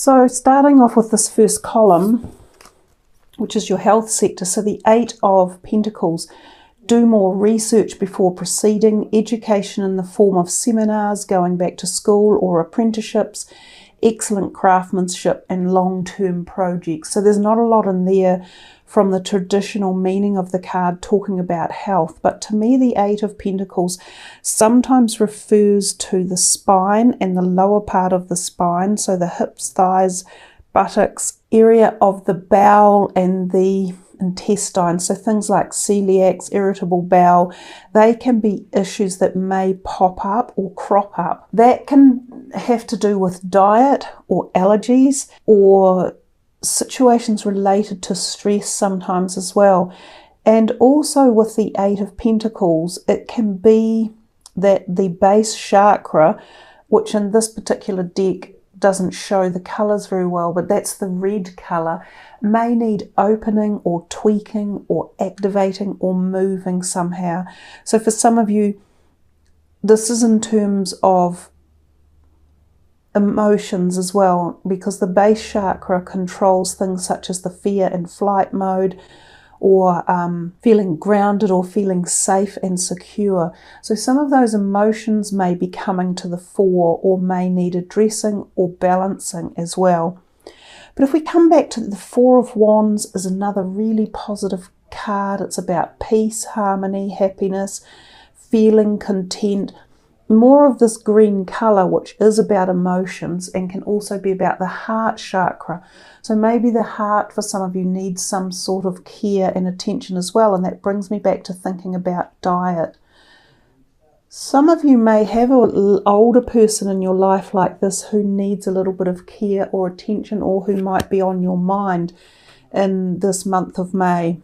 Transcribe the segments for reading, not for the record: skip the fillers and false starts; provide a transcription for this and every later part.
So starting off with this first column, which is your health sector, so the 8 of Pentacles. Do more research before proceeding, education in the form of seminars, going back to school or apprenticeships, excellent craftsmanship and long-term projects. So there's not a lot in there from the traditional meaning of the card talking about health, but to me the 8 of Pentacles sometimes refers to the spine and the lower part of the spine, so the hips, thighs, buttocks, area of the bowel and the intestines, so things like celiacs, irritable bowel, they can be issues that may pop up or crop up. That can have to do with diet or allergies or situations related to stress sometimes as well. And also with the 8 of Pentacles, it can be that the base chakra, which in this particular deck doesn't show the colours very well, but that's the red colour, may need opening or tweaking or activating or moving somehow. So for some of you, this is in terms of emotions as well, because the base chakra controls things such as the fear and flight mode, or feeling grounded or feeling safe and secure. So some of those emotions may be coming to the fore or may need addressing or balancing as well. But if we come back to the 4 of Wands, is another really positive card. It's about peace, harmony, happiness, feeling content. More of this green colour, which is about emotions and can also be about the heart chakra. So maybe the heart for some of you needs some sort of care and attention as well. And that brings me back to thinking about diet. Some of you may have an older person in your life like this who needs a little bit of care or attention, or who might be on your mind in this month of May.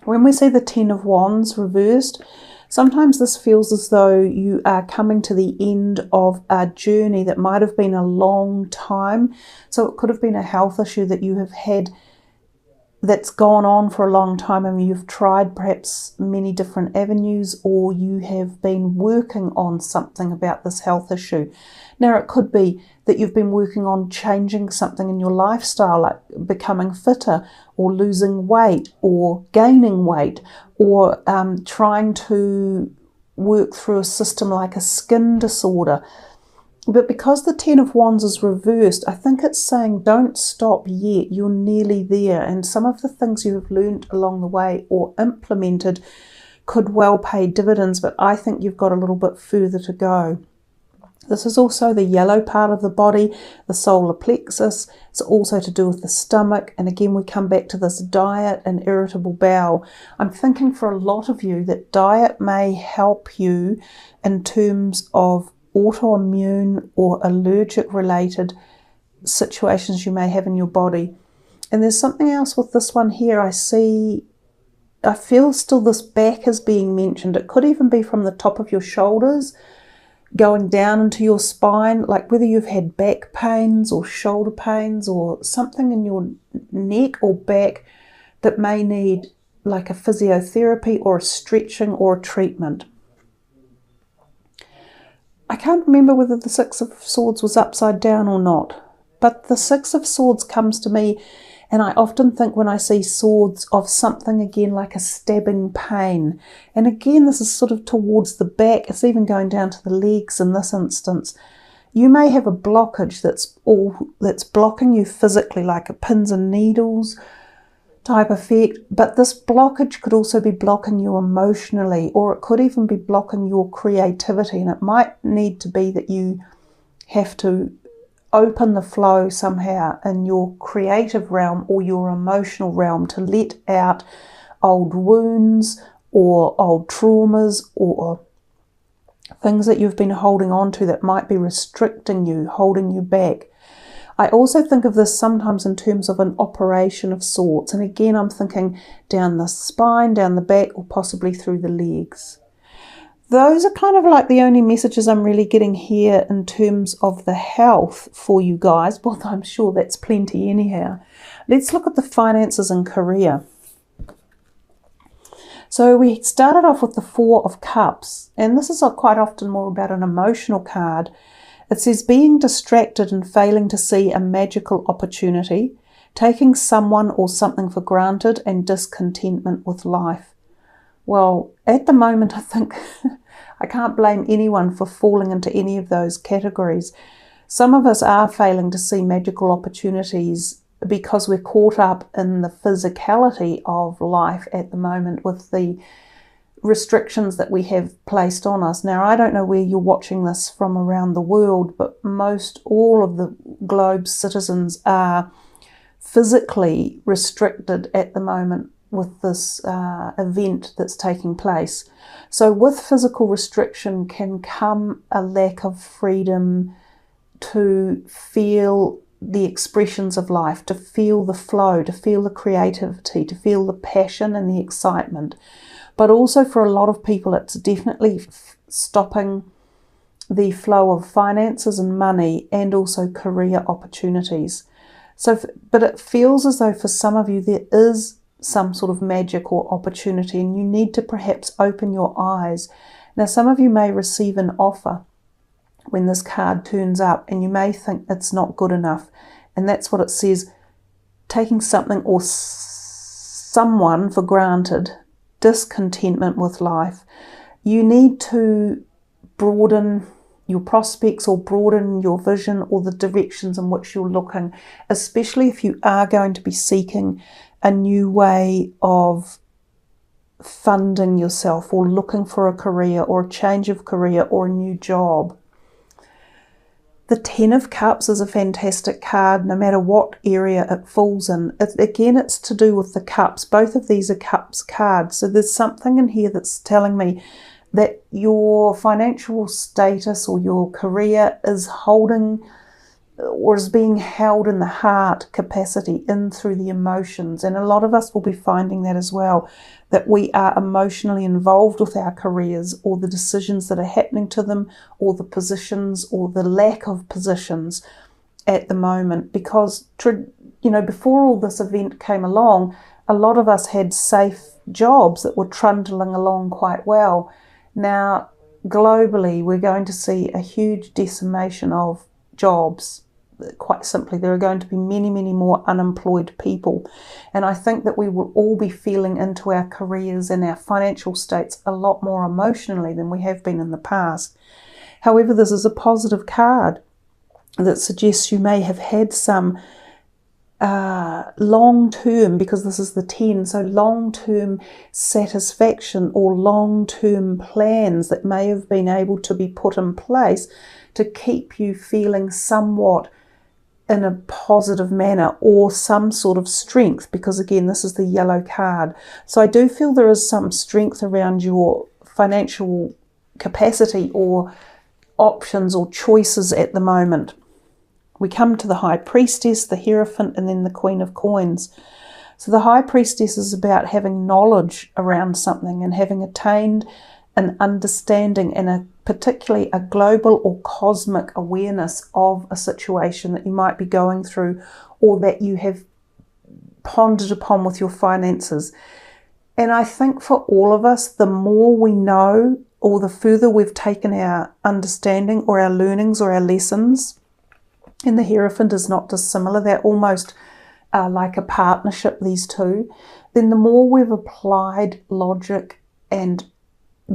When we see the 10 of Wands reversed, sometimes this feels as though you are coming to the end of a journey that might have been a long time. So it could have been a health issue that you have had that's gone on for a long time, and you've tried perhaps many different avenues, or you have been working on something about this health issue. Now it could be that you've been working on changing something in your lifestyle, like becoming fitter or losing weight or gaining weight, or trying to work through a system like a skin disorder. But because the 10 of Wands is reversed, I think it's saying don't stop yet, you're nearly there. And some of the things you have learned along the way or implemented could well pay dividends, but I think you've got a little bit further to go. This is also the yellow part of the body, the solar plexus. It's also to do with the stomach. And again, we come back to this diet and irritable bowel. I'm thinking for a lot of you that diet may help you in terms of autoimmune or allergic related situations you may have in your body. And there's something else with this one here. I feel still this back is being mentioned. It could even be from the top of your shoulders going down into your spine, like whether you've had back pains or shoulder pains or something in your neck or back that may need like a physiotherapy or a stretching or a treatment. I can't remember whether the 6 of Swords was upside down or not, but the 6 of Swords comes to me, and I often think when I see swords of something again like a stabbing pain. And again, this is sort of towards the back. It's even going down to the legs in this instance. You may have a blockage that's blocking you physically, like a pins and needles type effect, but this blockage could also be blocking you emotionally, or it could even be blocking your creativity, and it might need to be that you have to open the flow somehow in your creative realm or your emotional realm to let out old wounds or old traumas or things that you've been holding on to that might be restricting you, holding you back. I also think of this sometimes in terms of an operation of sorts. And again, I'm thinking down the spine, down the back, or possibly through the legs. Those are kind of like the only messages I'm really getting here in terms of the health for you guys. Well, I'm sure that's plenty anyhow. Let's look at the finances and career. So we started off with the 4 of Cups. And this is quite often more about an emotional card. It says being distracted and failing to see a magical opportunity, taking someone or something for granted, and discontentment with life. Well, at the moment, I think I can't blame anyone for falling into any of those categories. Some of us are failing to see magical opportunities because we're caught up in the physicality of life at the moment with the restrictions that we have placed on us. Now, I don't know where you're watching this from around the world, but most all of the globe's citizens are physically restricted at the moment with this event that's taking place. So with physical restriction can come a lack of freedom to feel the expressions of life, to feel the flow, to feel the creativity, to feel the passion and the excitement. But also for a lot of people, it's definitely stopping the flow of finances and money and also career opportunities. But it feels as though for some of you there is some sort of magic or opportunity and you need to perhaps open your eyes. Now, some of you may receive an offer when this card turns up and you may think it's not good enough. And that's what it says, taking something or someone for granted, discontentment with life. You need to broaden your prospects or broaden your vision or the directions in which you're looking, especially if you are going to be seeking a new way of funding yourself or looking for a career or a change of career or a new job. The 10 of Cups is a fantastic card, no matter what area it falls in. Again, it's to do with the cups. Both of these are cups cards. So there's something in here that's telling me that your financial status or your career is holding or is being held in the heart capacity in through the emotions. And a lot of us will be finding that as well, that we are emotionally involved with our careers or the decisions that are happening to them or the positions or the lack of positions at the moment. Because, before all this event came along, a lot of us had safe jobs that were trundling along quite well. Now, globally, we're going to see a huge decimation of jobs. Quite simply, there are going to be many, many more unemployed people. And I think that we will all be feeling into our careers and our financial states a lot more emotionally than we have been in the past. However, this is a positive card that suggests you may have had some long-term, because this is the 10, so long-term satisfaction or long-term plans that may have been able to be put in place to keep you feeling somewhat in a positive manner or some sort of strength, because again, this is the yellow card. So I do feel there is some strength around your financial capacity or options or choices at the moment. We come to the High Priestess, the Hierophant, and then the Queen of Coins. So the High Priestess is about having knowledge around something and having attained an understanding and particularly a global or cosmic awareness of a situation that you might be going through or that you have pondered upon with your finances. And I think for all of us, the more we know or the further we've taken our understanding or our learnings or our lessons, and the Hierophant is not dissimilar, they're almost like a partnership, these two, then the more we've applied logic and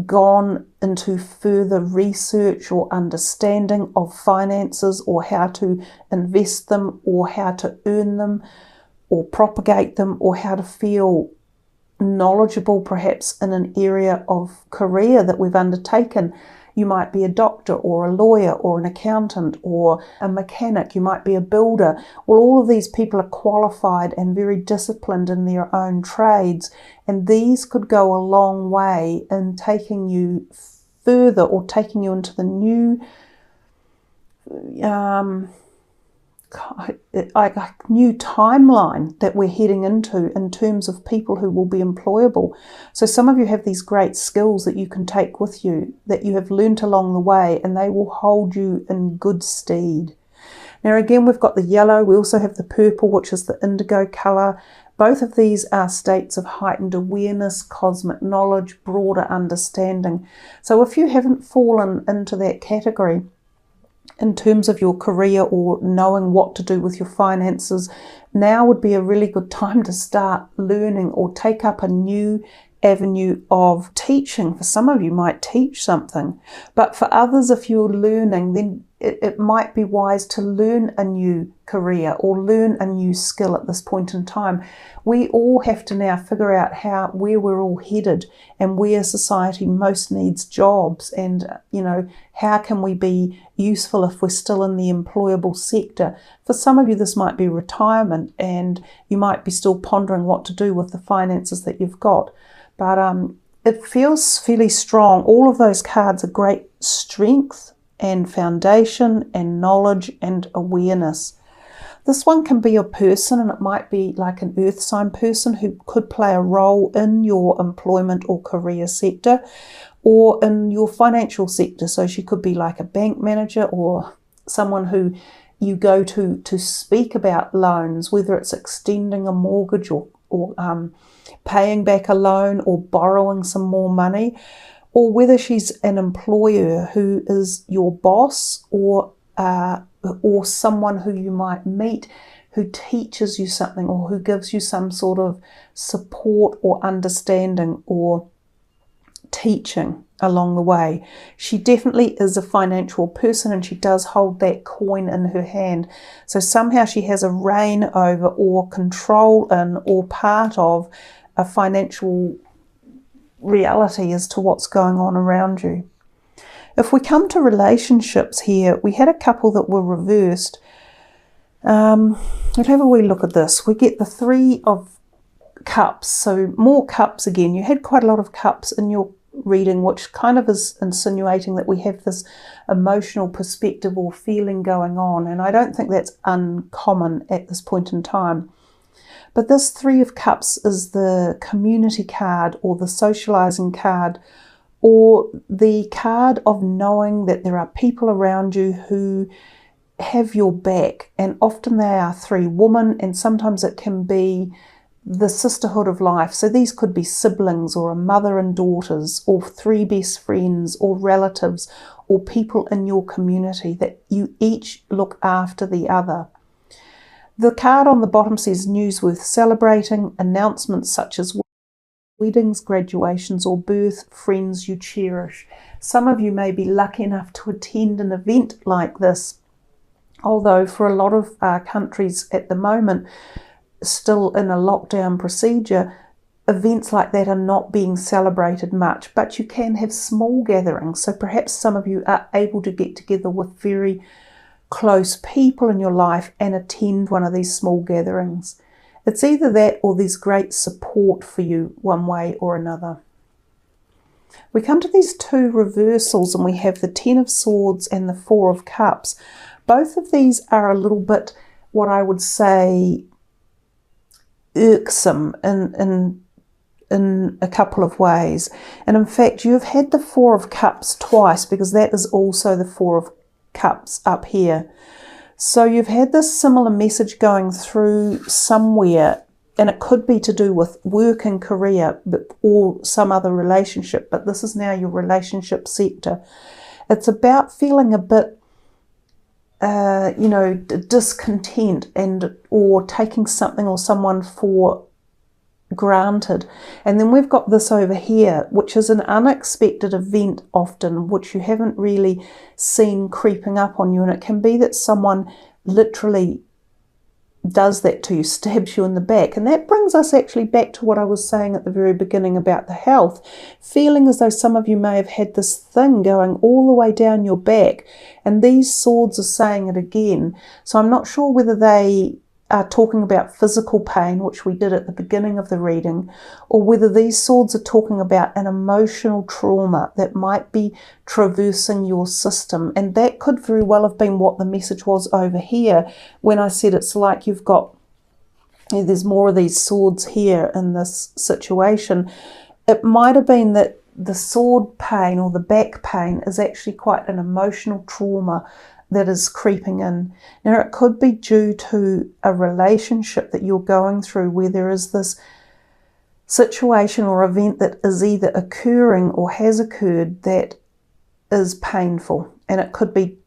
gone into further research or understanding of finances or how to invest them or how to earn them or propagate them or how to feel knowledgeable perhaps in an area of career that we've undertaken. You might be a doctor or a lawyer or an accountant or a mechanic. You might be a builder. Well, all of these people are qualified and very disciplined in their own trades. And these could go a long way in taking you further or taking you into the new new timeline that we're heading into in terms of people who will be employable. So some of you have these great skills that you can take with you, that you have learnt along the way, and they will hold you in good stead. Now again, we've got the yellow, we also have the purple, which is the indigo colour. Both of these are states of heightened awareness, cosmic knowledge, broader understanding. So if you haven't fallen into that category, in terms of your career or knowing what to do with your finances, now would be a really good time to start learning or take up a new avenue of teaching. For some of you might teach something, but for others, if you're learning, then it might be wise to learn a new career or learn a new skill at this point in time. We all have to now figure out where we're all headed and where society most needs jobs, and how can we be useful if we're still in the employable sector. For some of you, this might be retirement, and you might be still pondering what to do with the finances that you've got. But it feels fairly strong. All of those cards are great strength and foundation and knowledge and awareness. This one can be a person, and it might be like an earth sign person who could play a role in your employment or career sector or in your financial sector. So she could be like a bank manager or someone who you go to speak about loans, whether it's extending a mortgage or paying back a loan or borrowing some more money, or whether she's an employer who is your boss or someone who you might meet who teaches you something or who gives you some sort of support or understanding or teaching along the way. She definitely is a financial person, and she does hold that coin in her hand. So somehow she has a reign over or control in or part of a financial reality as to what's going on around you. If we come to relationships here, we had a couple that were reversed. Let's have a wee look at this. We get the 3 of Cups, so more cups again. You had quite a lot of cups in your reading, which kind of is insinuating that we have this emotional perspective or feeling going on, and I don't think that's uncommon at this point in time. But this 3 of Cups is the community card or the socializing card, or the card of knowing that there are people around you who have your back, and often they are 3 women, and sometimes it can be the sisterhood of life. So these could be siblings or a mother and daughters or 3 best friends or relatives or people in your community that you each look after the other. The card on the bottom says news worth celebrating, announcements such as weddings, graduations or birth, friends you cherish. Some of you may be lucky enough to attend an event like this, although for a lot of countries at the moment, still in a lockdown procedure, events like that are not being celebrated much, but you can have small gatherings. So perhaps some of you are able to get together with very close people in your life and attend one of these small gatherings. It's either that or there's great support for you one way or another. We come to these 2 reversals, and we have the 10 of Swords and the 4 of Cups. Both of these are a little bit, what I would say, irksome in a couple of ways. And in fact, you've had the 4 of Cups twice, because that is also the 4 of Cups up here. So you've had this similar message going through somewhere, and it could be to do with work and career or some other relationship, but this is now your relationship sector. It's about feeling a bit discontent or taking something or someone for granted. And then we've got this over here, which is an unexpected event often, which you haven't really seen creeping up on you. And it can be that someone literally does that to you, stabs you in the back. And that brings us actually back to what I was saying at the very beginning about the health, feeling as though some of you may have had this thing going all the way down your back, and these swords are saying it again. So I'm not sure whether they are talking about physical pain, which we did at the beginning of the reading, or whether these swords are talking about an emotional trauma that might be traversing your system. And that could very well have been what the message was over here when I said it's like you've got, there's more of these swords here in this situation. It might have been that the sword pain or the back pain is actually quite an emotional trauma that is creeping in. Now, it could be due to a relationship that you're going through where there is this situation or event that is either occurring or has occurred that is painful. And it could be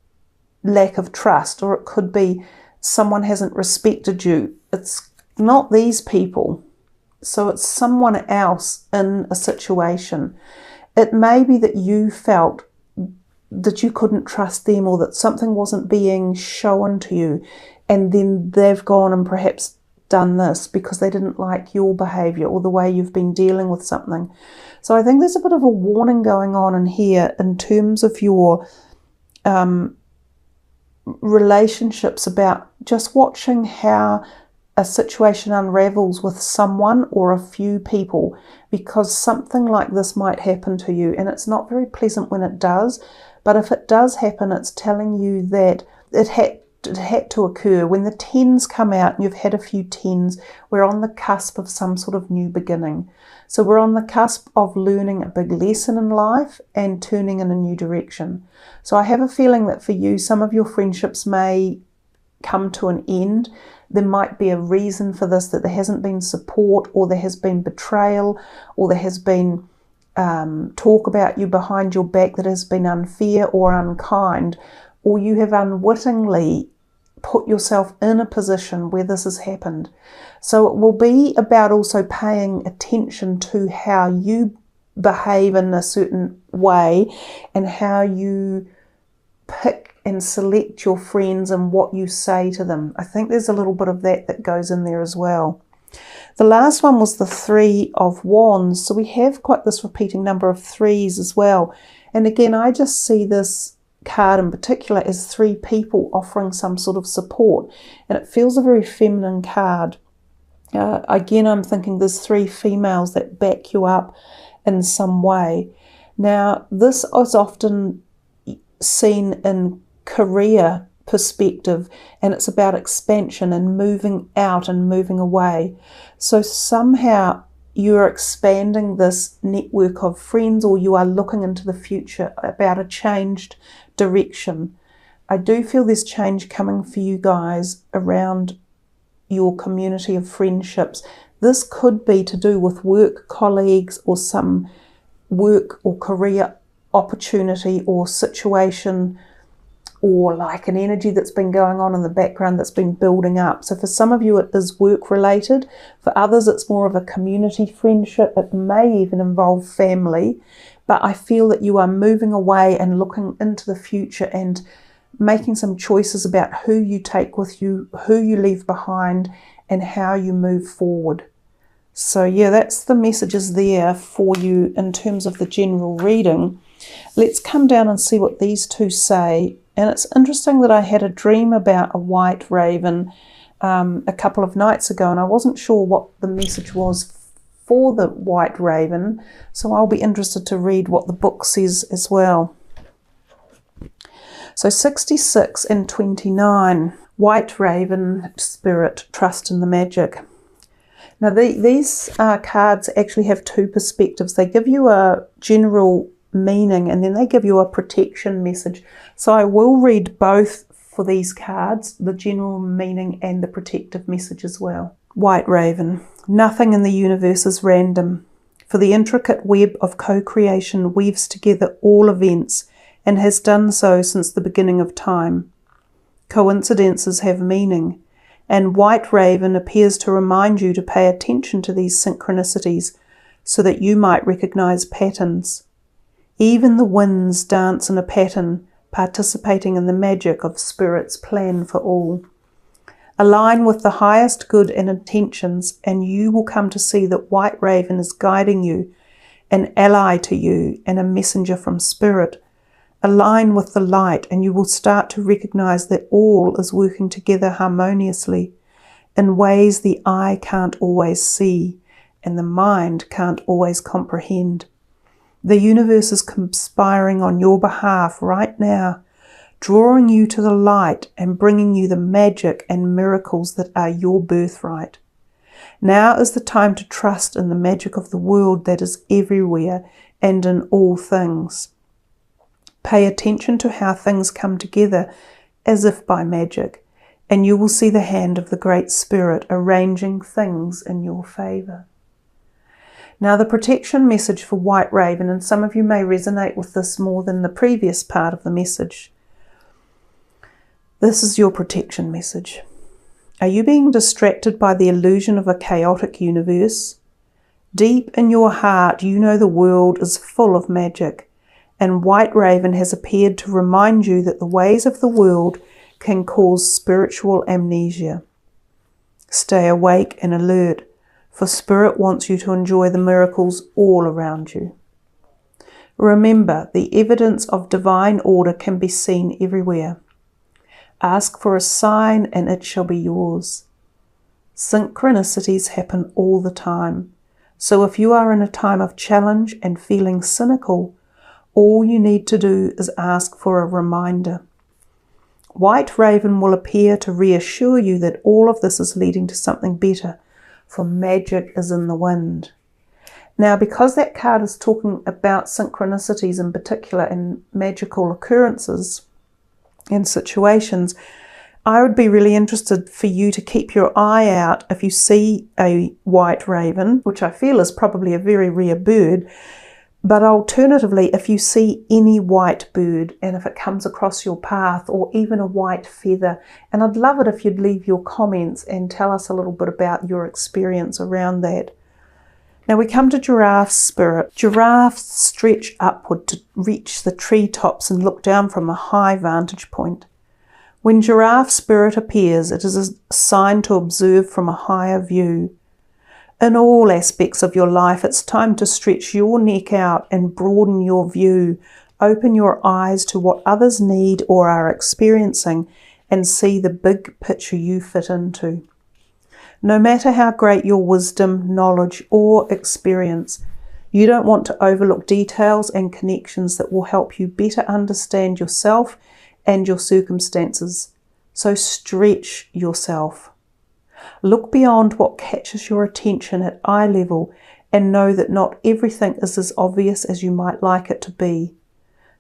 lack of trust, or it could be someone hasn't respected you. It's not these people. So it's someone else in a situation. It may be that you felt that you couldn't trust them, or that something wasn't being shown to you, and then they've gone and perhaps done this because they didn't like your behaviour or the way you've been dealing with something. So I think there's a bit of a warning going on in here in terms of your relationships, about just watching how a situation unravels with someone or a few people, because something like this might happen to you, and it's not very pleasant when it does. But if it does happen, it's telling you that it had to occur. When the 10s come out, and you've had a few 10s, we're on the cusp of some sort of new beginning. So we're on the cusp of learning a big lesson in life and turning in a new direction. So I have a feeling that for you, some of your friendships may come to an end. There might be a reason for this, that there hasn't been support, or there has been betrayal, or there has been talk about you behind your back that has been unfair or unkind, or you have unwittingly put yourself in a position where this has happened. So it will be about also paying attention to how you behave in a certain way, and how you pick and select your friends and what you say to them. I think there's a little bit of that goes in there as well. The last one was the 3 of Wands. So we have quite this repeating number of 3s as well. And again, I just see this card in particular as 3 people offering some sort of support. And it feels a very feminine card. Again, I'm thinking there's 3 females that back you up in some way. Now, this is often seen in career perspective, and it's about expansion and moving out and moving away. So somehow you're expanding this network of friends, or you are looking into the future about a changed direction. I do feel there's change coming for you guys around your community of friendships. This could be to do with work colleagues, or some work or career opportunity or situation, or like an energy that's been going on in the background that's been building up. So for some of you it is work related, for others it's more of a community friendship, it may even involve family, but I feel that you are moving away and looking into the future and making some choices about who you take with you, who you leave behind, and how you move forward. So yeah, that's the messages there for you in terms of the general reading. Let's come down and see what these two say. And it's interesting that I had a dream about a white raven a couple of nights ago, and I wasn't sure what the message was for the white raven, so I'll be interested to read what the book says as well. So 66 and 29, white raven spirit, trust in the magic. Now these cards actually have 2 perspectives. They give you a general meaning, and then they give you a protection message. So I will read both for these cards, the general meaning and the protective message as well. White raven. Nothing in the universe is random, for the intricate web of co-creation weaves together all events, and has done so since the beginning of time. Coincidences have meaning, and white raven appears to remind you to pay attention to these synchronicities so that you might recognize patterns. Even the winds dance in a pattern, participating in the magic of Spirit's plan for all. Align with the highest good and intentions, and you will come to see that white raven is guiding you, an ally to you, and a messenger from Spirit. Align with the light, and you will start to recognize that all is working together harmoniously in ways the eye can't always see and the mind can't always comprehend. The universe is conspiring on your behalf right now, drawing you to the light and bringing you the magic and miracles that are your birthright. Now is the time to trust in the magic of the world that is everywhere and in all things. Pay attention to how things come together as if by magic, and you will see the hand of the Great Spirit arranging things in your favour. Now the protection message for white raven, and some of you may resonate with this more than the previous part of the message. This is your protection message. Are you being distracted by the illusion of a chaotic universe? Deep in your heart, you know the world is full of magic, and White Raven has appeared to remind you that the ways of the world can cause spiritual amnesia. Stay awake and alert, for Spirit wants you to enjoy the miracles all around you. Remember, the evidence of divine order can be seen everywhere. Ask for a sign and it shall be yours. Synchronicities happen all the time. So if you are in a time of challenge and feeling cynical, all you need to do is ask for a reminder. White Raven will appear to reassure you that all of this is leading to something better, for magic is in the wind. Now, because that card is talking about synchronicities in particular and magical occurrences and situations, I would be really interested for you to keep your eye out if you see a white raven, which I feel is probably a very rare bird, but alternatively, if you see any white bird and if it comes across your path, or even a white feather, and I'd love it if you'd leave your comments and tell us a little bit about your experience around that. Now we come to Giraffe Spirit. Giraffes stretch upward to reach the treetops and look down from a high vantage point. When Giraffe Spirit appears, it is a sign to observe from a higher view. In all aspects of your life, it's time to stretch your neck out and broaden your view. Open your eyes to what others need or are experiencing and see the big picture you fit into. No matter how great your wisdom, knowledge, or experience, you don't want to overlook details and connections that will help you better understand yourself and your circumstances. So stretch yourself. Look beyond what catches your attention at eye level and know that not everything is as obvious as you might like it to be.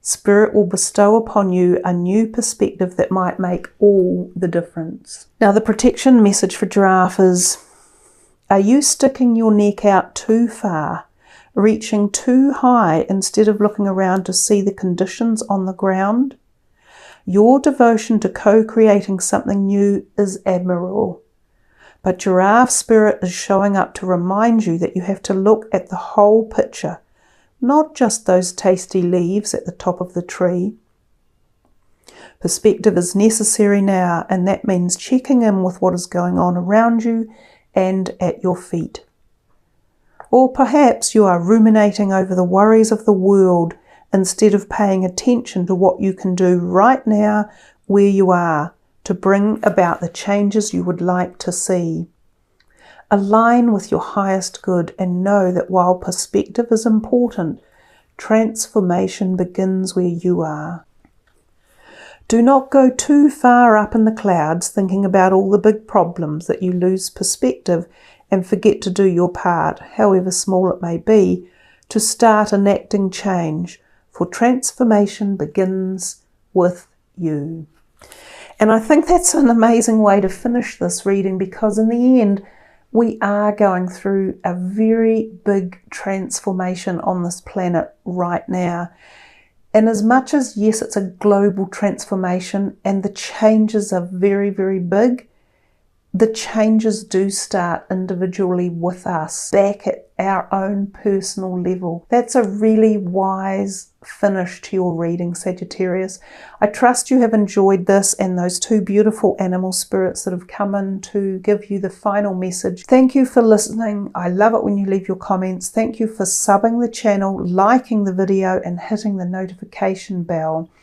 Spirit will bestow upon you a new perspective that might make all the difference. Now the protection message for Giraffe is, are you sticking your neck out too far, reaching too high instead of looking around to see the conditions on the ground? Your devotion to co-creating something new is admirable. But Giraffe Spirit is showing up to remind you that you have to look at the whole picture, not just those tasty leaves at the top of the tree. Perspective is necessary now, and that means checking in with what is going on around you and at your feet. Or perhaps you are ruminating over the worries of the world instead of paying attention to what you can do right now where you are to bring about the changes you would like to see. Align with your highest good and know that while perspective is important, transformation begins where you are. Do not go too far up in the clouds thinking about all the big problems that you lose perspective and forget to do your part, however small it may be, to start enacting change, for transformation begins with you. And I think that's an amazing way to finish this reading, because in the end, we are going through a very big transformation on this planet right now. And as much as, yes, it's a global transformation and the changes are very, very big, the changes do start individually with us, back at our own personal level. That's a really wise finish to your reading, Sagittarius. I trust you have enjoyed this and those two beautiful animal spirits that have come in to give you the final message. Thank you for listening. I love it when you leave your comments. Thank you for subbing the channel, liking the video and hitting the notification bell.